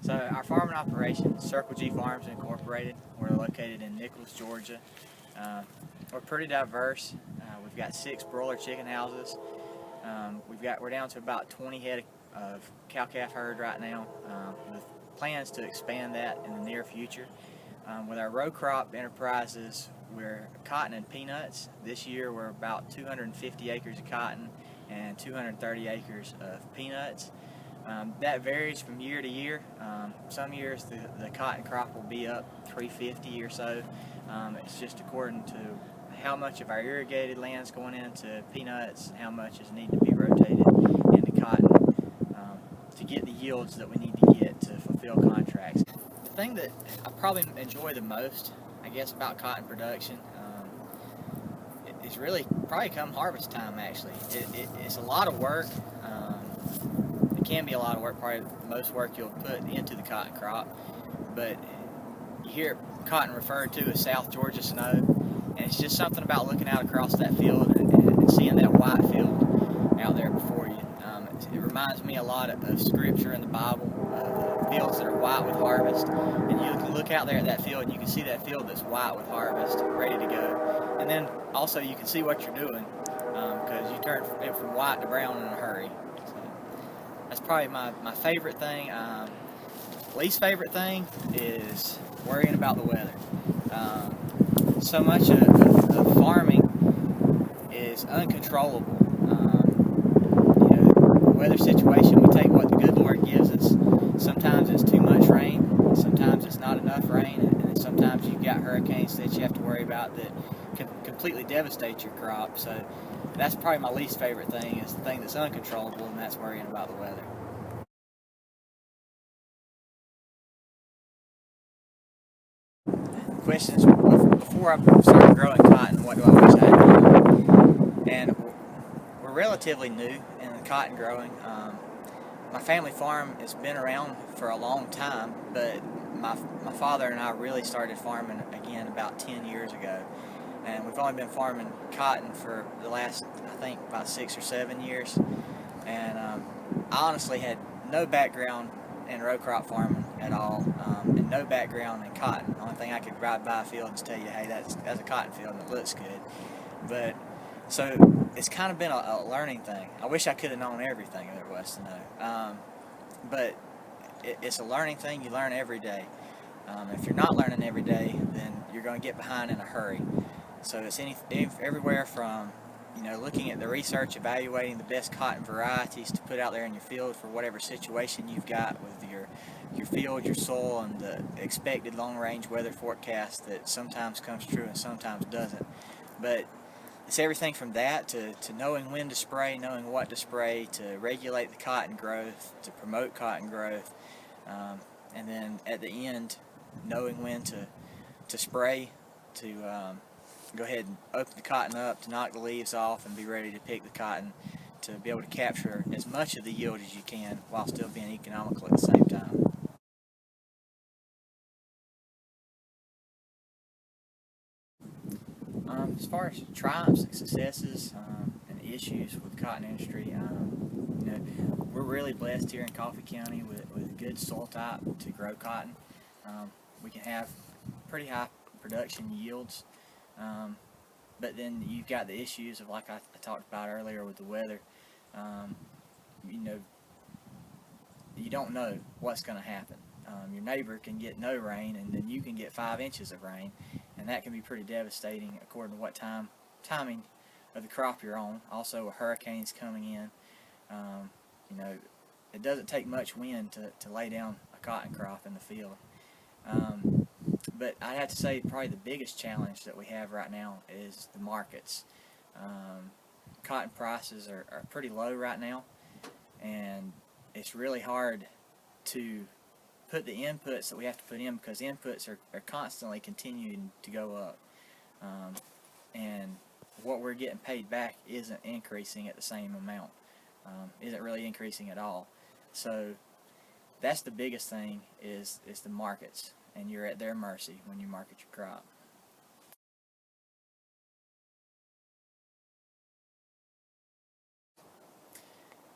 So our farming operation, CircleGFarms Incorporated. We're located in Nichols, Georgia. We're pretty diverse. We've got 6 broiler chicken houses. We're down to about 20 head of cow-calf herd right now, with plans to expand that in the near future. With our row crop enterprises, we're cotton and peanuts. This year we're about 250 acres of cotton and 230 acres of peanuts. That varies from year to year. Some years the cotton crop will be up 350 or so. It's just according to how much of our irrigated land is going into peanuts, how much is needed to be rotated into cotton to get the yields that we need to get to fulfill contracts. The thing that I probably enjoy the most, I guess, about cotton production is really probably come harvest time. Actually, it's a lot of work. It can be a lot of work, probably most work you'll put into the cotton crop, but you hear cotton referred to as South Georgia snow, and it's just something about looking out across that field and seeing that white field out there before you. It reminds me a lot of scripture in the Bible, of fields that are white with harvest, and you can look out there at that field and you can see that field that's white with harvest, ready to go, and then also you can see what you're doing, because you turn it from white to brown in a hurry. That's probably my favorite thing. Least favorite thing is worrying about the weather. So much of farming is uncontrollable. The weather situation, we take what the good Lord gives us. Sometimes it's too much rain, sometimes it's not enough rain, and sometimes you've got hurricanes that you have to worry about that can completely devastate your crop. So that's probably my least favorite thing, is the thing that's uncontrollable, and that's worrying about the weather. Questions before I started growing cotton, what do I wish I had done? And we're relatively new in the cotton growing. My family farm has been around for a long time, but my father and I really started farming again about 10 years ago. And we've only been farming cotton for the last, I think, about 6 or 7 years. And I honestly had no background in row crop farming at all, and no background in cotton. The only thing I could ride by a field and tell you, hey, that's a cotton field and it looks good. But so it's kind of been a learning thing. I wish I could have known everything there was to know, but it's a learning thing. You learn every day. If you're not learning every day, then you're going to get behind in a hurry. So it's everywhere from looking at the research, evaluating the best cotton varieties to put out there in your field for whatever situation you've got with your field, your soil, and the expected long-range weather forecast that sometimes comes true and sometimes doesn't. But it's everything from that to knowing when to spray, knowing what to spray, to regulate the cotton growth, to promote cotton growth, and then at the end, knowing when to spray, to go ahead and open the cotton up, to knock the leaves off and be ready to pick the cotton, to be able to capture as much of the yield as you can while still being economical at the same time. As far as triumphs and successes and issues with the cotton industry, we're really blessed here in Coffee County with a good soil type to grow cotton. We can have pretty high production yields, but then you've got the issues of, like I talked about earlier with the weather. You don't know what's going to happen. Your neighbor can get no rain, and then you can get 5 inches of rain, and that can be pretty devastating according to what timing of the crop you're on. Also, hurricanes coming in. It doesn't take much wind to lay down a cotton crop in the field. But I'd have to say probably the biggest challenge that we have right now is the markets. Cotton prices are pretty low right now, and it's really hard to put the inputs that we have to put in, because inputs are constantly continuing to go up, and what we're getting paid back isn't increasing at the same amount, isn't really increasing at all. So that's the biggest thing, is the markets, and you're at their mercy when you market your crop.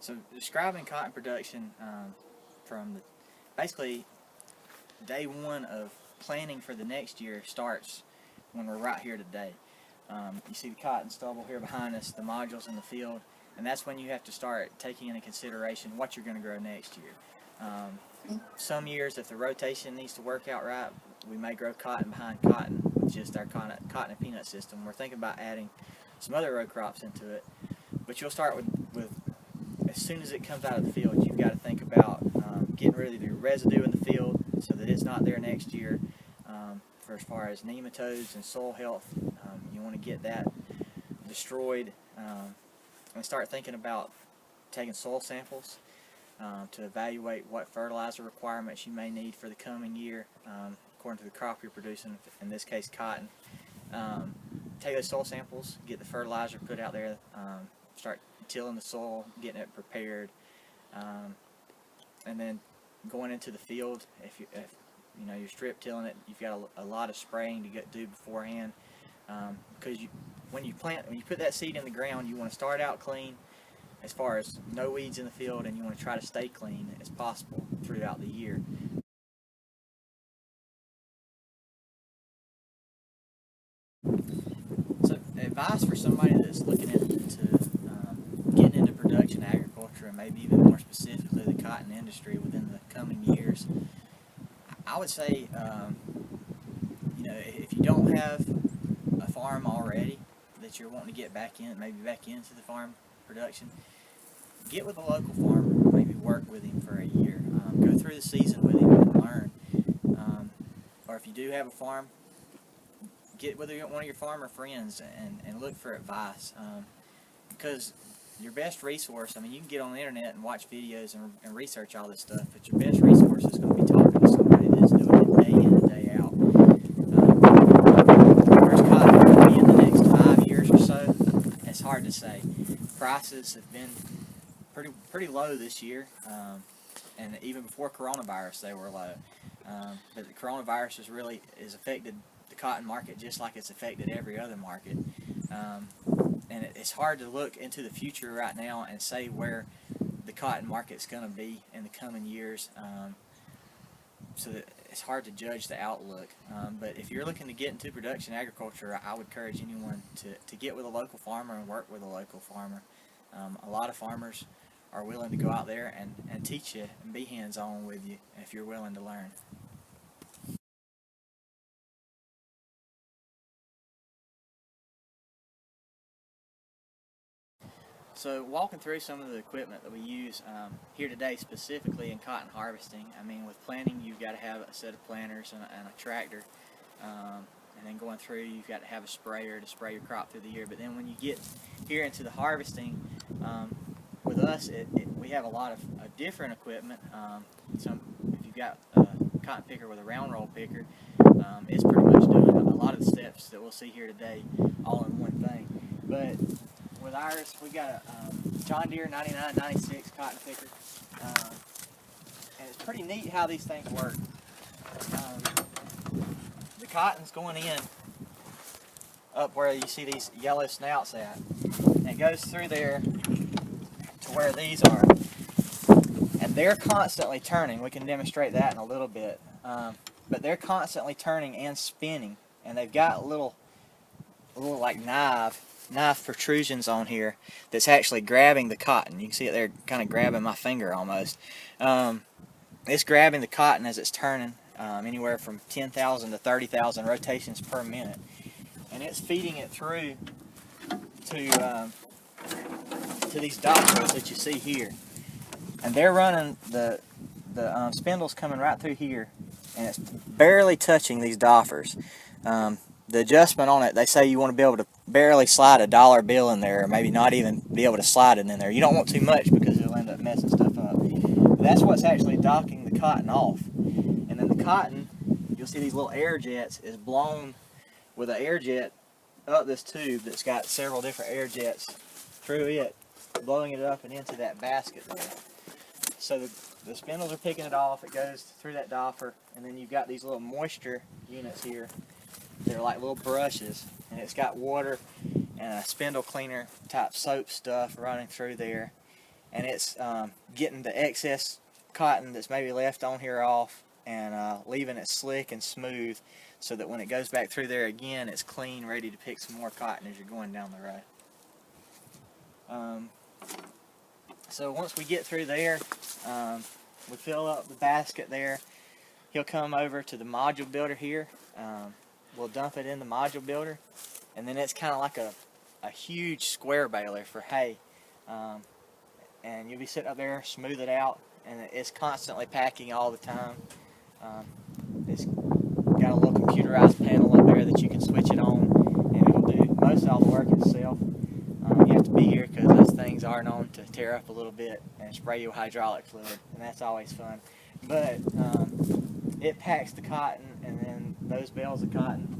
So describing cotton production from basically day one of planning for the next year starts when we're right here today. You see the cotton stubble here behind us, the modules in the field, and that's when you have to start taking into consideration what you're going to grow next year. Some years, if the rotation needs to work out right, we may grow cotton behind cotton with just our cotton and peanut system. We're thinking about adding some other row crops into it, but you'll start with as soon as it comes out of the field, you've got to think about getting rid of the residue in the field so that it's not there next year. For as far as nematodes and soil health, you want to get that destroyed, and start thinking about taking soil samples to evaluate what fertilizer requirements you may need for the coming year according to the crop you're producing, in this case cotton. Take those soil samples, get the fertilizer put out there, start tilling the soil, getting it prepared, and then going into the field. If you know you're strip tilling it, you've got a lot of spraying to do beforehand, because when you put that seed in the ground, you want to start out clean as far as no weeds in the field, and you want to try to stay clean as possible throughout the year. So advice for somebody that's looking into getting into production agriculture, and maybe even more specifically the cotton industry within the coming years, I would say, you know, if you don't have a farm already that you're wanting to get back in, maybe back into the farm production, get with a local farmer, maybe work with him for a year, go through the season with him and learn. Or if you do have a farm, get with one of your farmer friends and look for advice, because your best resource, I mean, you can get on the internet and watch videos and research all this stuff, but your best resource is going to be talking to somebody that's doing it day in and day out. Where's cotton going to be in the next 5 years or so? It's hard to say. Prices have been pretty low this year, and even before coronavirus they were low. But the coronavirus has affected the cotton market just like it's affected every other market. And it's hard to look into the future right now and say where the cotton market's going to be in the coming years. So that it's hard to judge the outlook. But if you're looking to get into production agriculture, I would encourage anyone to get with a local farmer and work with a local farmer. A lot of farmers are willing to go out there and teach you and be hands-on with you if you're willing to learn. So walking through some of the equipment that we use here today, specifically in cotton harvesting, I mean, with planting you've got to have a set of planters and a tractor, and then going through you've got to have a sprayer to spray your crop through the year. But then when you get here into the harvesting, with us we have a lot of different equipment. If you've got a cotton picker with a round roll picker, it's pretty much doing a lot of the steps that we'll see here today all in one thing. But with ours, we got a John Deere 9996 cotton picker, and it's pretty neat how these things work. The cotton's going in up where you see these yellow snouts at, and it goes through there to where these are, and they're constantly turning. We can demonstrate that in a little bit, but they're constantly turning and spinning, and they've got little like knife protrusions on here that's actually grabbing the cotton. You can see it there, kind of grabbing my finger almost. It's grabbing the cotton as it's turning, anywhere from 10,000 to 30,000 rotations per minute, and it's feeding it through to these dockers that you see here, and they're running the spindles coming right through here, and it's barely touching these doffers. The adjustment on it, they say you want to be able to barely slide a dollar bill in there, or maybe not even be able to slide it in there. You don't want too much because it'll end up messing stuff up. But that's what's actually docking the cotton off. And then the cotton, you'll see these little air jets, is blown with an air jet up this tube that's got several different air jets through it, blowing it up and into that basket there. So the spindles are picking it off, it goes through that doffer, and then you've got these little moisture units here. They're like little brushes, and it's got water and a spindle cleaner type soap stuff running through there, and it's getting the excess cotton that's maybe left on here off and leaving it slick and smooth so that when it goes back through there again, it's clean, ready to pick some more cotton as you're going down the row. So once we get through there, we fill up the basket there. He'll come over to the module builder here. We'll dump it in the module builder, and then it's kind of like a huge square baler for hay. And you'll be sitting up there, smooth it out, and it's constantly packing all the time. It's got a little computerized panel up there that you can switch it on, and it'll do most of all the work itself. You have to be here because those things are known to tear up a little bit and spray you with hydraulic fluid, and that's always fun. But it packs the cotton, and then those bales of cotton,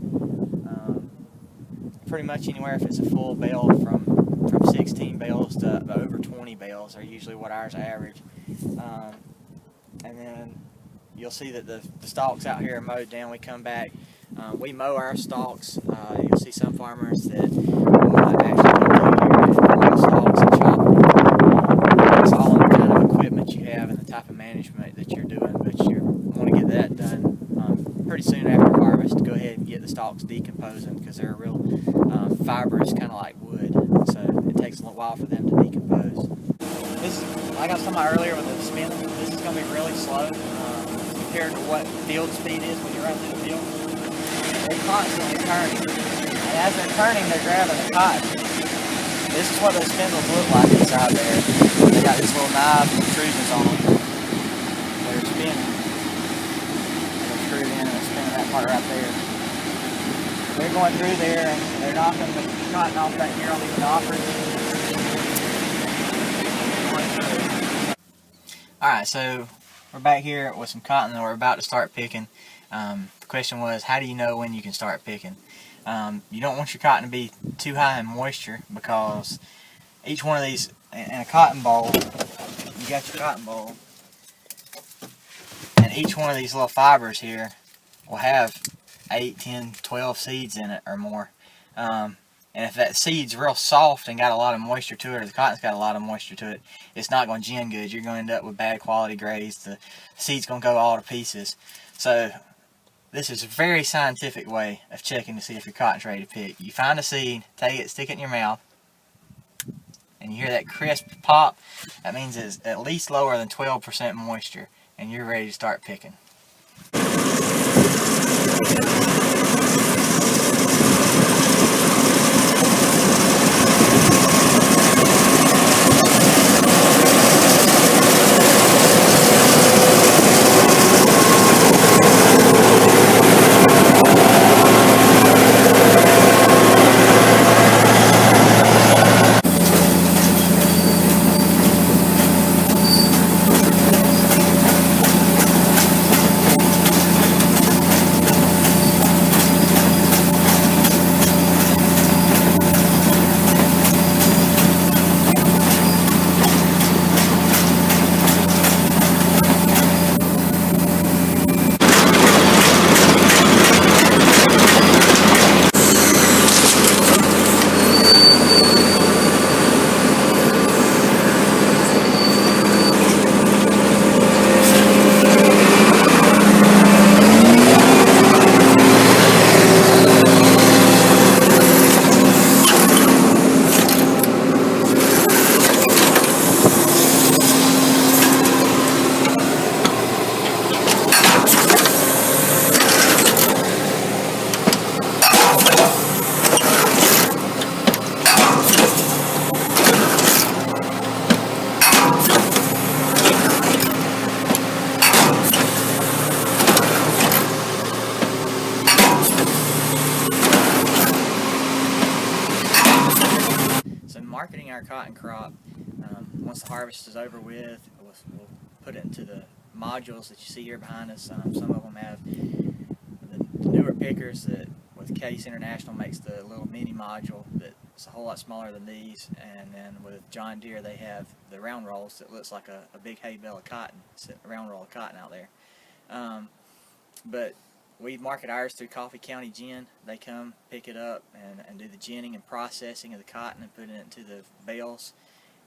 pretty much anywhere, if it's a full bale, from 16 bales to over 20 bales are usually what ours average. And then you'll see that the stalks out here are mowed down. We come back, we mow our stalks. You'll see some farmers that will actually come through here and mow the stalks and chop them. It's all in the kind of equipment you have and the type of management that you're doing, but you want to get that done pretty soon after harvest to go ahead and get the stalks decomposing, because they're real fibrous, kind of like wood, so it takes a little while for them to decompose. This is, like I was talking about earlier with the spinning, this is going to be really slow compared to what field speed is when you run through the field. They're constantly turning, and as they're turning, they're grabbing the cotton. This is what those spindles look like inside there. They got these little knives and protrusions on them. They're spinning. They're screwed in and they're spinning that part right there. They're going through there and they're knocking the cotton off right here on these knockers. Alright, so we're back here with some cotton that we're about to start picking. The question was, how do you know when you can start picking? You don't want your cotton to be too high in moisture, because each one of these, in a cotton boll, you got your cotton boll, and each one of these little fibers here will have 8, 10, 12 seeds in it or more. And if that seed's real soft and got a lot of moisture to it, or the cotton's got a lot of moisture to it, it's not going to gin good. You're going to end up with bad quality grades. The seed's going to go all to pieces. So this is a very scientific way of checking to see if your cotton's ready to pick. You find a seed, take it, stick it in your mouth, and you hear that crisp pop. That means it's at least lower than 12% moisture, and you're ready to start picking. Marketing our cotton crop, once the harvest is over with, we'll put it into the modules that you see here behind us. Some of them have the newer pickers that, with Case International, makes the little mini module that's a whole lot smaller than these, and then with John Deere they have the round rolls that looks like a big hay bale of cotton, a round roll of cotton out there. But we market ours through Coffee County Gin. They come pick it up and do the ginning and processing of the cotton and put it into the bales.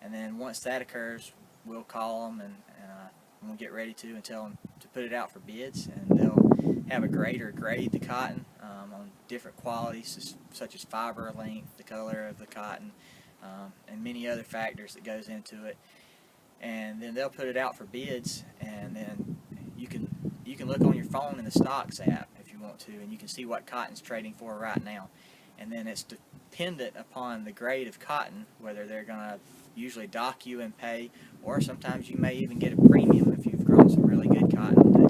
And then once that occurs, we'll call them and when we get ready to, and tell them to put it out for bids, and they'll have a grader grade the cotton on different qualities such as fiber length, the color of the cotton, and many other factors that goes into it. And then they'll put it out for bids, and then you can look on your phone in the stocks app if you want to, and you can see what cotton's trading for right now. And then it's dependent upon the grade of cotton whether they're going to usually dock you and pay, or sometimes you may even get a premium if you've grown some really good cotton.